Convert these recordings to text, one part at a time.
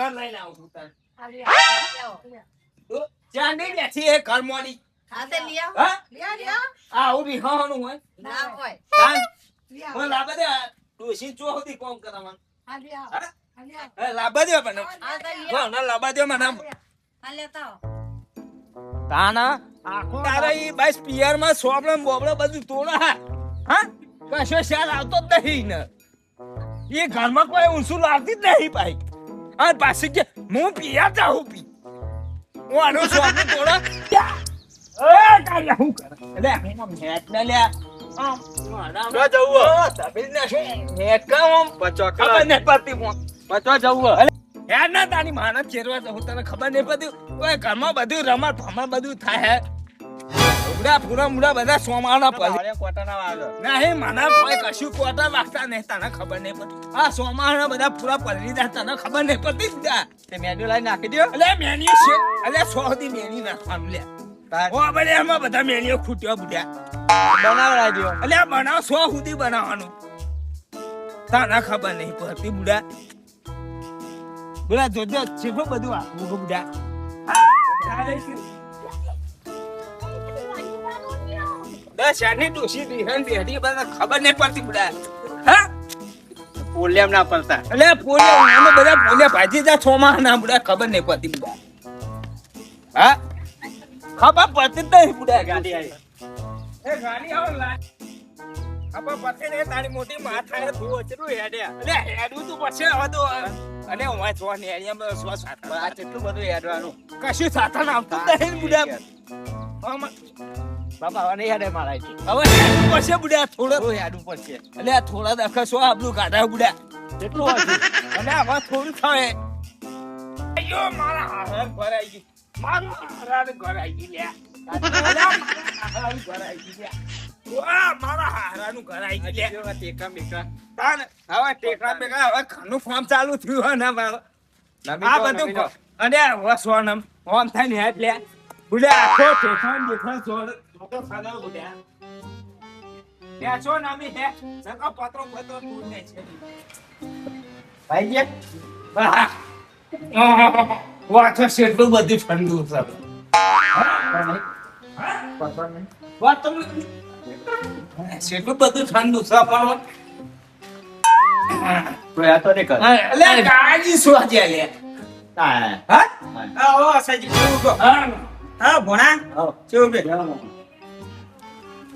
ઘર લઈને આવું છું તાર આવો. જ્યાં નહીં બેઠી એ ઘર મોડી હા તે લઈ આવો. હા લઈ આવો. આ આવું રીહાવાનું હોય ના હોય. તાન લઈ આવો. મને લાભ દે ડોશી ચો સુધી કોમ કરવાનું હા લઈ આવો. હા? હા લઈ આવો. એ લાભ દે મને હા તો લઈ હો આવો. ના લાભ દે મને હા લેતા આવો. તાના તારે ઈ બસ પિયર માં સોબળો બોબળો બધું તોડા હા કશો શાલ આવતો જ નહીં ને એ ઘરમાં કોઈ ઊંસું લાવતી જ નહીં ભાઈ અને પાછી કે હું પિયર જાઉં પી હું આનું સોબળું તોડો એ કાલે હું કરે એટલે એનો મેચ ને લે આમ તો જવું તબીલ ને છે મેચ કામ પચો ખબર ને પડતી હું પચો જવું યાર ના તારી માનત ચેરવા જવું તને ખબર નહીં પડતી ઓય ઘરમાં બધું રમત ભમર બધું થાય હે ઉડા પૂરા મુડા બધા સોમાના પડે કોટાના વાળો નહીં મને કોઈ કશું કોટા વાગતા નહીં તને ખબર નહીં પડતી આ સોમાના બધા પૂરા પલરી દે તને ખબર નહીં પડતી તે મેન્યુ લાઈ નાખી દો એટલે મેન્યુ છે એટલે 100 દી મેન્યુ નાખવાનું લે ઓ બલે એમાં બધા મેન્યુ ખૂટ્યો બુડ્યા બનાવડા દો એટલે આ બનાવ 100 સુધી બનાવવાનું તને ખબર નહીં પડતી બુડા બોલા જોજો શીખો બધું આ બુડા દસ આની ડોસી દીહન બેઠી બધા ખબર નહીં પડતી બુડા હા પોલિયમ ના પડતા એટલે પોલિયમ અમે બધા પોલિયમ ભાજી જા છોમાં ના બુડા ખબર નહીં પડતી બુડા હા ખબર પડતી જ નહીં બુડા ગાડી આવી એ ગાડી આવો લા ખબર પડતી નહીં તારી મોટી માથા તું અચરું હેડ્યા એટલે હેડું તું પછી હવે તો અને હું છો ને એરિયામાં સો સાતા આ કેટલું બધું હેડવાનું કશું સાતા આવતું નહીં બુડા બાબા હવે નહીં હેડે મારા હવે હેડું પડશે બુડા થોડો હેડું પડશે એટલે થોડા દખા સો આપણું ગાડા બુડા કેટલું હતું અને હવે થોડું થાય અయ్యో મારા હાર ઘર આવી ગઈ મારું હાર ઘર આવી ગઈ મારા હારાનું ઘર આવી ગયું ટેકા બેકા હવે ટેકા બેકા હવે ઘરનું ફોર્મ ચાલુ થયું હોય ને મારો આ બધું અને હવે સોનમ ફોર્મ થાય ને એટલે બુડા આખો ટેકા બેકા સોન તો ખાના બુડા ત્યાં છો નામી હે સકો પત્રો પત્રો પૂછે છે ભાઈ જે વાતો શેટલું બધું ઠંડુ છે વાત તમે શેટલું બધું ઠંડુ છે પણ પ્રયા તો ને કર એટલે ગાજી સોજે લે હા હા ઓ સાજી કો હા ભોણા ચો બે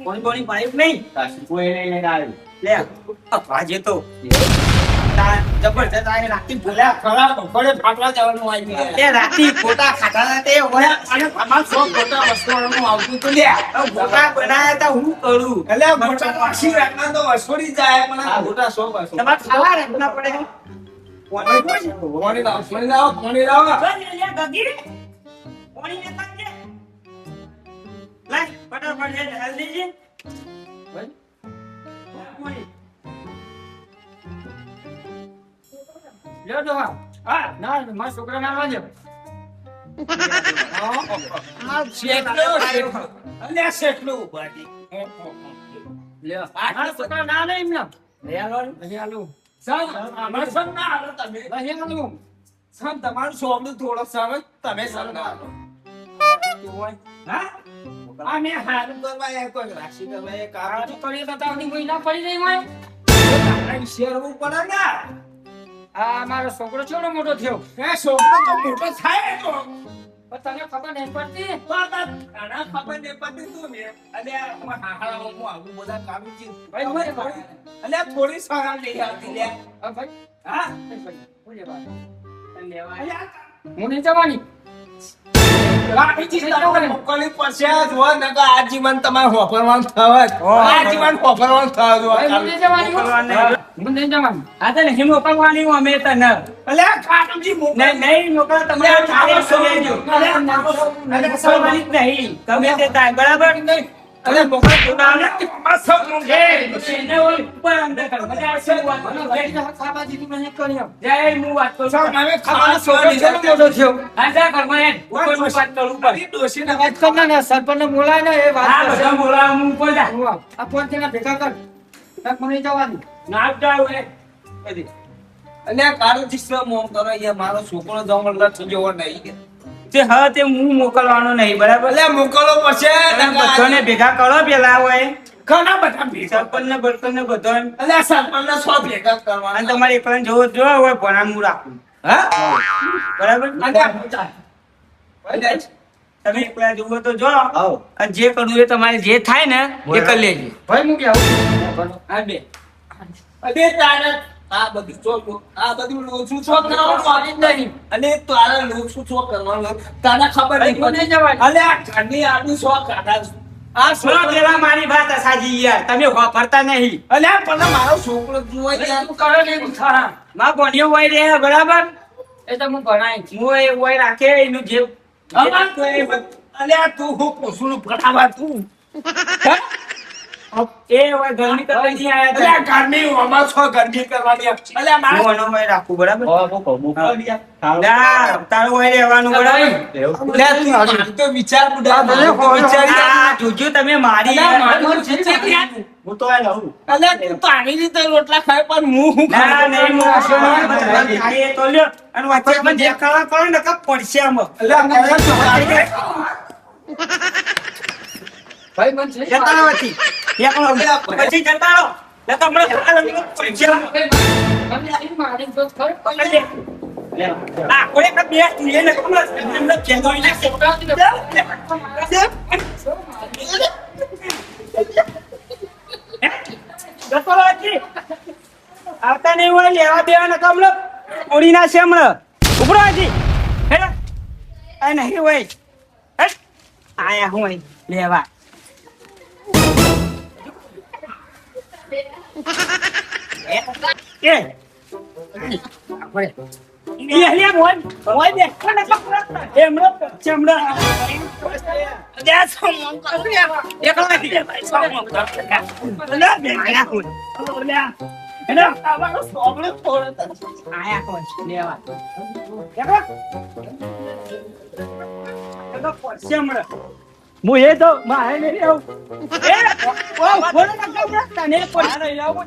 કોણી પાઇપ નહીં તાસી કોઈ લઈને આવ્યું લે ભાજે તો જબરજસ્ત આને રાતી બોલ્યા ખરા બપોરે ફાટવા જવાનું આવી તે રાતી ફોટા ખાતા તે હોય અને અમાર સો ફોટા વસવાનું આવતું તો લે ફોટા બનાયા તા હું કરું એટલે ફોટા પાછી રાખના તો વસોડી જાય પણ આ ફોટા સો પાછો તમાર ખાવા રાખના પડે પાણી લાવો લે ગગી પાણી ને પાકે લાય ફટાફટ લે જલ્દી જી ભાઈ પાણી લ્યો તો હા ના મારા છોકરા ના વાજો આ શેકલો અલ્યા શેકલો બાજી લ્યો આ છોકરા ના નહીં એમ લઈ આલો સમ અમાર સમ ના આલો તમે લઈ આલો સમ તમારું સોમનું થોડો સમજ તમે સમ ના આલો હા આ મે હારું કરવા કોઈ રાશિ તમે કારણ કરી તો તાવની કોઈ ના પડી રહી હોય આપણે શેરવું પડે ને આ મારો છોકરો છોડો મોટો થયો એ છોકરો તો મોટો થાય તો પણ તને ખબર નહીં પડતી આના ખબર નહીં પડતી તું ને અલે હું હાહાળા હું આવું બધા કામ જી ભાઈ અલે થોડી સહાર લઈ આવતી લે ભાઈ હા બોલે બા લેવા હું નહીં જવાની મોકલી પડશે જો નકા આજીવન તમારે હોફરવાનું થવા આજીવન હોફરવાનું થવા જો હું નહીં જવાનું આ તો નહીં મોકલવાની અમે તને અલે કાટમજી નહીં મોકલ તમે ચાલો સોજો અલે સોવાની નહીં તમે તે તા બરાબર નહીં અલે મોકલ કોનાને મસક મુંગે એને ઉપર અંદર કર મજા આવશે વાત ખાવા દીધી મને કર્યો જય હું વાત તો સર અમે ખાવા સોડી છે મોટો થયો આજા ઘરમાં એ ઉપર વાત કરું ઉપર ડોસીને વાત કરના ને સરપંચને બોલાય ને એ વાત આ બધા બોલાવ હું ઉપર જા આ ફોન થી ભેગા કર તક મને જવાની ના જાવ એ કદી અને આ કાળો ચિસ્તો મોમ કરો યાર મારો છોકરો જમણ જેવો નહીં તે હા તે હું મોકલવાનો નહીં બરાબર એટલે મોકલવો પડશે બધાને ભેગા કરો પેલા હોય ઘણા બધા ભેગા સરપંચ બર્તન બધા એટલે આ સરપંચ સો ભેગા કરવાના અને તમારે એકલા જો હોય ભણાનું હું રાખું હા બરાબર અને તમે એકલા જુઓ તો જો અને જે કરવું એ તમારે જે થાય ને એ કરી લેજો ભાઈ હું કેવું આ બે અરે તારે આ બધું ચોક આ બધું લોચું ચોક કરવાનું પાડી જ નહીં અને તારા લોચું ચોક કરવાનું તારા ખબર નહીં કોને જવાની અલે આ ઘરની આડું ચોક કાઢા આ છોકરો પેલા મારી વાત સાજી યાર તમે વાપરતા નહીં અલે પણ મારો છોકરો જુઓ યાર તું કરે નહીં થારા માં ભણ્યો હોય રે બરાબર એ તો હું ભણાય હું એ હોય રાખે એનું જે અલે આ તું હું પોસુનું ભણાવા તું એ હોય ગરમી કરવાની આયા અલે ગરમી ઓમાં છો ગરમી કરવાની અલે મારો ઓનો હોય રાખું બરાબર ના તારો હોય રહેવાનું બરાબર લે તું તો વિચાર બુડા ભલે વિચારી આ જોજો તમે મારી હું તો આ લઉં અલે તું તો આવી રીતે રોટલા ખાય પણ હું ના નહીં હું ખાય તો લ્યો અને વચ્ચે પણ જે ખાવા કરો ને કે પડશે આમ અલે ભાઈ મન છે જતા રહો પછી પછી જતા રહો લે તો હમણાં પૈસા મને આવી મારી તો ખર પકડ લે આ કોઈ કે બે તું એને કોમ એમને કેતો એને જતો રહો જી આવતા નહીં હોય લેવા દેવાના કમલો ઓડી ના છે હમણાં ઉભરો જી હે આ નહીં હોય હે આયા હોય લેવા હું એ તો મારે નહીં આવું તને પણ આવું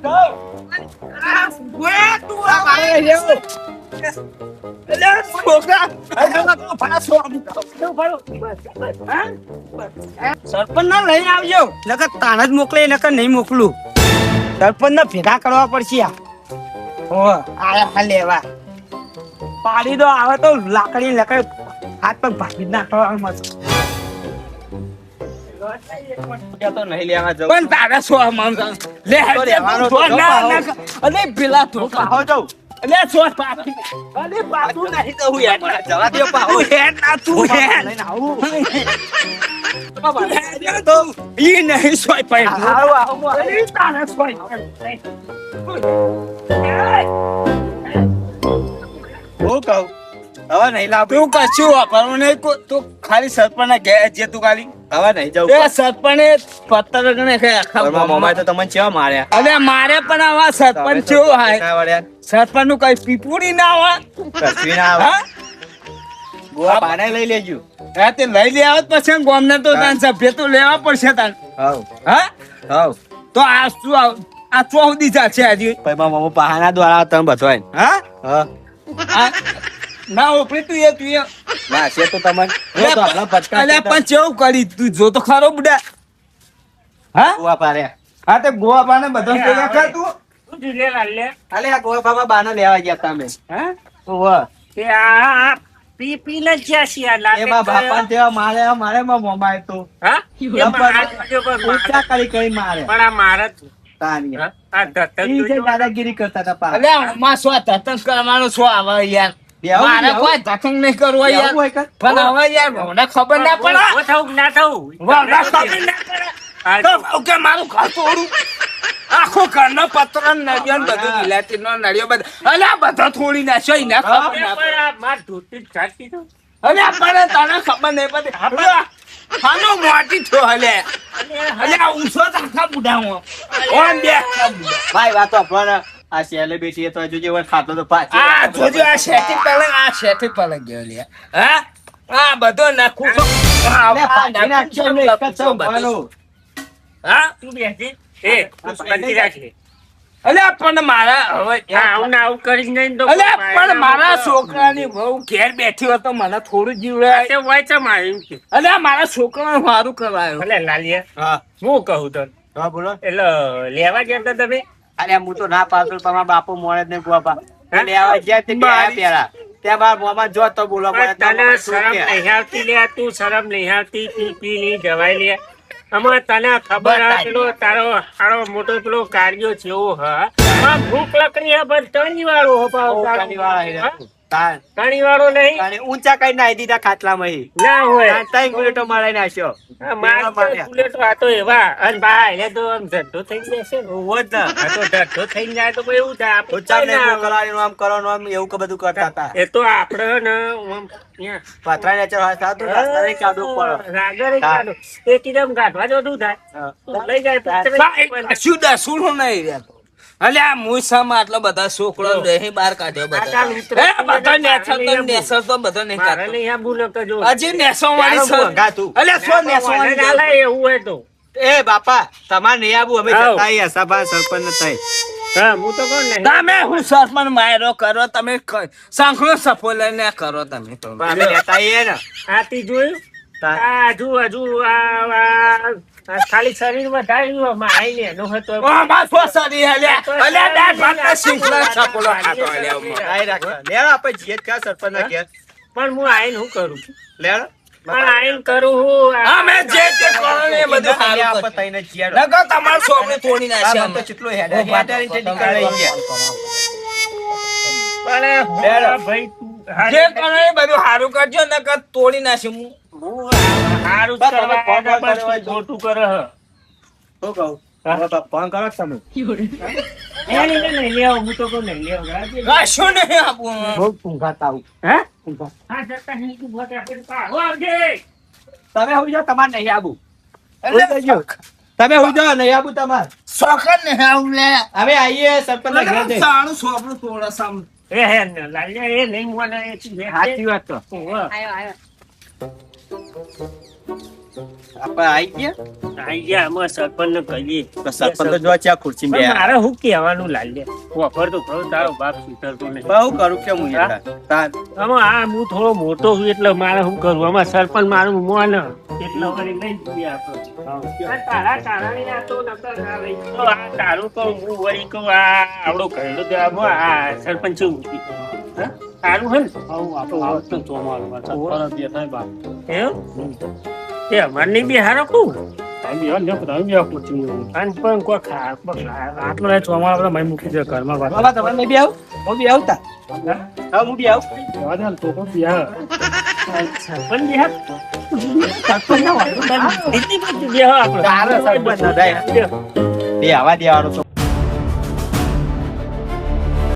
સરપંચ ના લઈને આવજો નકર તાન જ મોકલે નકર નહીં મોકલું સરપંચ ને ભેગા કરવા પડશે આયા લેવા પાડી દો આવે તો લાકડી હાથ પગ ભાગી નાખવા મસ્ત તો નહીં લેવા જવું પણ તારા સો આમ લે અરે પેલા તો પાહો જાવ અલે સો પાપી અલે પાપુ નહીં તો હું યાર જવા દે પાહો હેડ ના તું હેડ લઈને આવું બાબા તો ઈ નહીં સોય પાઈ આવો આવો અરે તારા સોય ઓ કહું હવે નહીં લાવ તું કશું વાપરવું નહીં તું ખાલી સરપંચ ઘેર જે તું ખાલી હવે નહીં જાવ એ સરપંચ પત્તર ગણે આખા મોમાય તો તમને કેવા માર્યા અરે મારે પણ આવા સરપંચ કેવો હાય સરપંચ નું કઈ પીપુડી ના આવે કશું ના આવે ગોવા બાને લઈ લેજો હા તે લઈ લે આવત પછી ગામને તો તાન સભ્ય તો લેવા પડશે તાન હા તો આ શું આ ચોહદી જાશે હજી ભાઈ મામા પહાના દ્વારા તમે બધો હા ના ઓપરી તું એ ના છે તો તમને તો આપણા પટકા અલે પણ કેવું કરી તું જો તો ખરો બુડા હા ગોવા પારે હા તે ગોવા પાને બધો ભેગા કર તું જુલે લે અલે આ ગોવા બાબા બાને લેવા ગયા તમે હા ઓવા તે આ પી ને જ્યાસી લા એ બા બાપા તેવા મારે માં મોમાય તો હા ઊંચા કરી મારે પણ આ મારે તાની આ ધતન તું દાદાગીરી કરતા હતા પા અલે માં સો ધતન કરવાનો છો આવે યાર મારે કોઈ ધતન નહીં કરવો યાર પણ હવે યાર મને ખબર ના પડે થવું ના થવું વાડા ખબર ના પડે તો ઓકે મારું ઘર તોડું આખો ઘરનો પત્ર નડિયો બધું વિલાતી નો નડિયો બધું અલે બધો થોડી નાખ્યો ઈ ના ખબર ના પડે માર ધોતી કાઢી દો અલે પણ તને ખબર નહીં પડે હાનો મોટી થયો હલે અલે આ ઊંસો તાખા બુડાવો ઓન બે ભાઈ વાતો પણ આ શેલે બેટી તો જોજે વન ખાતો તો પાછી આ જોજો આ શેટી પલંગ ગયો લે હા આ બધો નાખું છો આ નાખું એક જ સંભાળો હા તું બેસી એ તું શાંતિ રાખે અલ્યા પણ મારા હવે આવું ને આવું કરી નહીં તો અલ્યા પણ મારા છોકરાની વહુ ઘેર બેઠી હોય તો મને થોડું જીવડાય. તે હોય છે મારી કે અલ્યા મારા છોકરાને મારું કરાયો. ભલે લાલિયા હા હું કહું તને હા બોલો એટલે લેવા ગયા તા તમે અરે હું તો ના પાડતો તમારા બાપુ મોડે જ નહીં બાપા હે? લેવા ગયા તે બે આયા પેલા ત્યાં મારા મોમાં જો તો બોલવા પણ પડે તને શરમ નહીં આવતી લે તું શરમ નહીં આવતી પી ની દવાઈ લે આમાં તને ખબર આ પેલો તારો હારો મોટો પેલો કાર્યો છે એવો હા આમાં ભૂખ લકડી હે પણ ટણી વાળો હો પાવ ટણી વાળો નહીં ઊંચા કઈ નાઈ દીધા ખાટલામાં ઈ. ના હોય ત્રણ બુલેટો મારાઈ નાખ્યો આ માર તો બુલેટો આ તો એવા અને ભાઈ એટલે તો આમ ધંધો થઈ જશે ને ઉભો જ ને. આ તો ધંધો થઈ જાય તો એવું થાય આપણે ઊંચા ને કઈ ના મોકલાવીને આમ કરવાનું આમ એવું બધું કરતા હતા એ તો આપણે ને આમ ત્યાં પથરા ને ચડવા સાતું રસ્તા નહીં કાઢવું પડે. રાગરે કાઢો. એ કીધમ કાઢવા જો શું થાય હા. તો લઈ જાય તો બા, શું દસુડું નહીં રહેતો. અલ્યા મૂસામાં આટલા બધા છોકરો દહીં બહાર કાઢ્યો આ બધા. તાર મિત્ર એ બધા નેસર તો નેસર તો બધા નહીં મારે કાઢતો. નહીં આબુ નકર જો હજી નેસો વાળી ક્યારો સર- ભોંગા તું? અલ્યા શું નેસો મને વાળી ના સર- લાય એવું હોય તો એ બાપા તમારે નહીં આવું અમે આવ. જતા આઈએ, સભા સરપંચ થાય હા હું તો કોણ નહીં તમે હું સરપંચ માયરો કરો તમે સાંખળો સફો લઈને કરો તમે તો. અમે લેતા આઈએ ને આથી જોયું તાર. આ હજુ આ ખાલી શરીર વધાર્યું આઈને એનો હતો ઓ, માર ફોસાડી અલ્યા. અલ્યા દાળ ભાતના શીંખલા સફોલો ખાતો અલ્યા ઉમર. આઈ રાખો. લેવો આપણે જઈએ જ ક્યાં સરપંચ ના ઘેર. પણ હું આઈને શું કરું લેવો. પણ આઈને કરું હું અમે જે તે કરો ને એ બધું સારું આપણે કરજો. થઈને જઈએ. નકર તમારું છોકરું તોડી નાખશે આ અમે. તો કેટલું હેડે હેડે રીતે નીકળી લઈ ગયા. પણ ભાઈ જે કરો એ બધું સારું કરજો નકર તોડી નાખશું હું. સારું બસ તમે ફોન કરવા કર્યો હોય તો. ખોટું કરે હ શું કહું? હવે તો ફોન કરો કે તમે. એની નહીં લેવો હું તો કોઈ નહીં લેવો કશું નહીં આપવું. બહુ ઊંઘાતા આવું. હે ઊંઘા. હા જતા નહીં તું ભોટ આપણે પાડો આવજે તમે હોઈ જાઓ, તમારે નહીં આવું. એટલે હોઈ જજો. તમે હોઈ જાઓ, નહીં આવું તમારે. શોખન નહીં આવું લે. હવે આવીએ સરપંચ ના ઘેર જઈ. સારું છોકરું થોડા સામ. એ હે ને લાલ્યા એ નહીં મને એ ચીજ સાચી વાત તો. ઓહો. આયો આયો આપણે આવી ગયા. આઈ ગયા અમે સરપંચને કહીએ તો સરપંચ તો જો છે આ ખુરશીમાં પણ બેહ્યા. મારે શું કહેવાનું લાલ્યા વફર તો ખરો તારો બાપ સુધરતો નહીં બહુ કરું કે હું એટલા. તાર. આમાં આ હું થોડો મોટો છું એટલે મારે શું કરવું આમાં સરપંચ મારું મોન એટલે વળી લઈ જઈએ આપણે આ તારા ને આ તો નકર ના લઈ તો આ તારું કહું હું વળી કહું આ આવડો ઘરડો તો આમાં આ સરપંચ શું સારું હે ને એવું એ અમારે નહીં બી હારો કહું અને પણ કોઈ બાબા તમે નહીં બી આવું? હું બી આવું તાર. હા, હું બી આવું. સરપંચ બી હાર સરપંચ ના હોય એટલી બધી બે આપણે તારે સરપંચ ના થાય. બે આવા દેવાનું તો